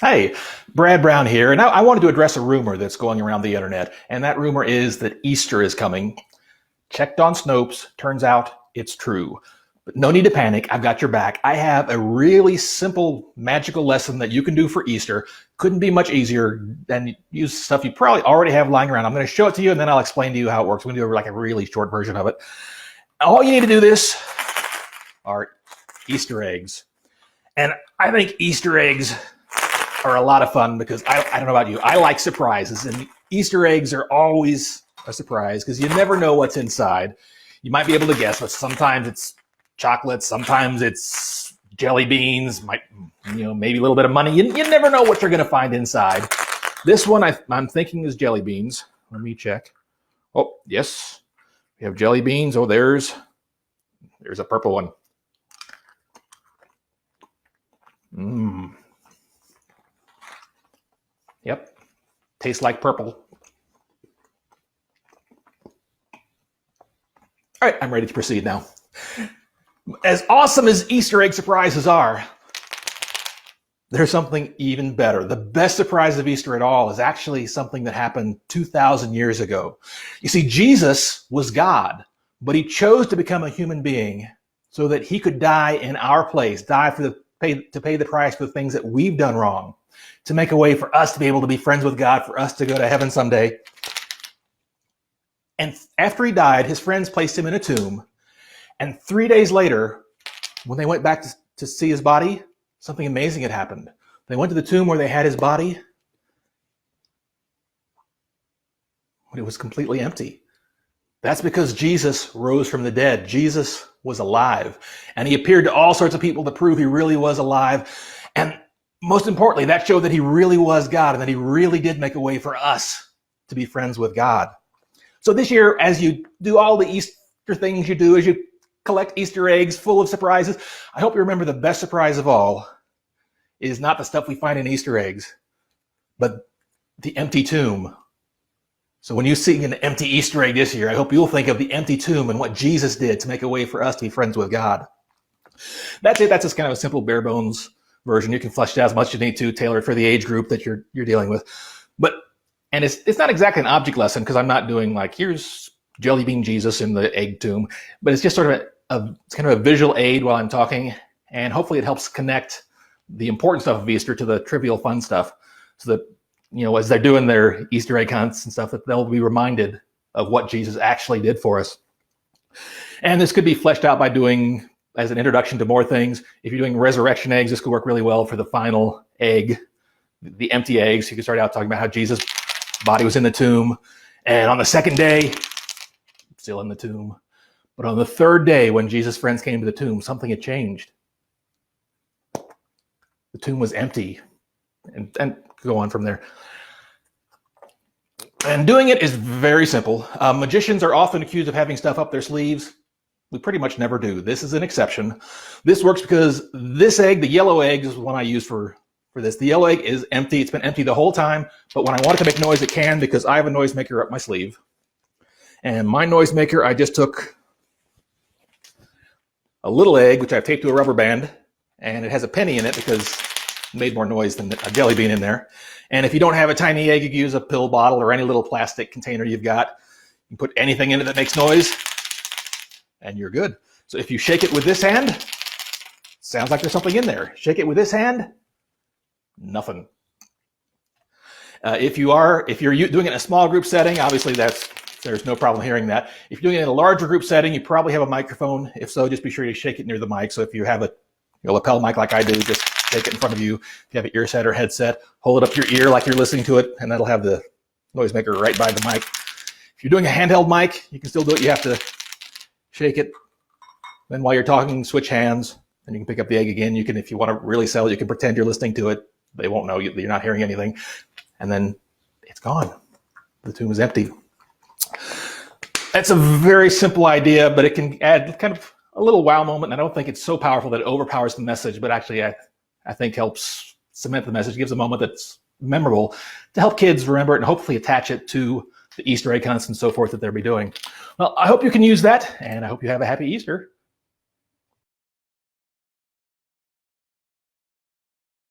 Hey, Brad Brown here, and I wanted to address a rumor that's going around the internet, and that rumor is that Easter is coming. Checked on Snopes, turns out it's true. But no need to panic, I've got your back. I have a really simple magical lesson that you can do for Easter. Couldn't be much easier than use stuff you probably already have lying around. I'm going to show it to you, and then I'll explain to you how it works. We're going to do like a really short version of it. All you need to do this are Easter eggs. And I think Easter eggs are a lot of fun because I don't know about you. I like surprises, and Easter eggs are always a surprise because you never know what's inside. You might be able to guess, but sometimes it's chocolate, sometimes it's jelly beans, maybe a little bit of money. You never know what you're going to find inside. This one I'm thinking is jelly beans. Let me check. Oh, yes. We have jelly beans. Oh, there's a purple one. Yep. Tastes like purple. All right, I'm ready to proceed now. As awesome as Easter egg surprises are, there's something even better. The best surprise of Easter at all is actually something that happened 2,000 years ago. You see, Jesus was God, but he chose to become a human being so that he could die in our place, to pay the price for the things that we've done wrong, to make a way for us to be able to be friends with God, for us to go to heaven someday. And after he died, his friends placed him in a tomb. And 3 days later, when they went back to see his body, something amazing had happened. They went to the tomb where they had his body, but it was completely empty. That's because Jesus rose from the dead. Jesus was alive. And he appeared to all sorts of people to prove he really was alive. And most importantly, that showed that he really was God and that he really did make a way for us to be friends with God. So this year, as you do all the Easter things you do, as you collect Easter eggs full of surprises, I hope you remember the best surprise of all is not the stuff we find in Easter eggs, but the empty tomb. So when you see an empty Easter egg this year, I hope you'll think of the empty tomb and what Jesus did to make a way for us to be friends with God. That's it. That's just kind of a simple bare bones version. You can flesh it out as much as you need to, tailor it for the age group that you're dealing with. And it's not exactly an object lesson because I'm not doing like, here's jelly bean Jesus in the egg tomb, but it's just sort of it's kind of a visual aid while I'm talking. And hopefully it helps connect the important stuff of Easter to the trivial fun stuff so that, as they're doing their Easter egg hunts and stuff, that they'll be reminded of what Jesus actually did for us. And this could be fleshed out by doing as an introduction to more things. If you're doing resurrection eggs, this could work really well for the final egg, the empty eggs. You can start out talking about how Jesus' body was in the tomb. And on the second day, still in the tomb. But on the third day, when Jesus' friends came to the tomb, something had changed. The tomb was empty. And go on from there. And doing it is very simple. Magicians are often accused of having stuff up their sleeves. We pretty much never do. This is an exception. This works because this egg, the yellow egg, is the one I use for this. The yellow egg is empty. It's been empty the whole time. But when I want it to make noise, it can because I have a noisemaker up my sleeve. And my noisemaker, I just took a little egg, which I've taped to a rubber band, and it has a penny in it because it made more noise than a jelly bean in there. And if you don't have a tiny egg, you can use a pill bottle or any little plastic container you've got. You can put anything in it that makes noise, and you're good. So if you shake it with this hand, sounds like there's something in there. Shake it with this hand, nothing. If you're doing it in a small group setting, obviously there's no problem hearing that. If you're doing it in a larger group setting, you probably have a microphone. If so, just be sure to shake it near the mic. So if you have a lapel mic like I do, just take it in front of you. If you have an ear set or headset, hold it up to your ear like you're listening to it, and that'll have the noisemaker right by the mic. If you're doing a handheld mic, you can still do it. You have to shake it. Then while you're talking, switch hands, and you can pick up the egg again. You can, if you want to really sell it, you can pretend you're listening to it. They won't know you're not hearing anything. And then it's gone. The tomb is empty. That's a very simple idea, but it can add kind of a little wow moment. And I don't think it's so powerful that it overpowers the message, but actually I think helps cement the message, gives a moment that's memorable to help kids remember it and hopefully attach it to the Easter egg hunts and so forth that they'll be doing. Well, I hope you can use that, and I hope you have a happy Easter.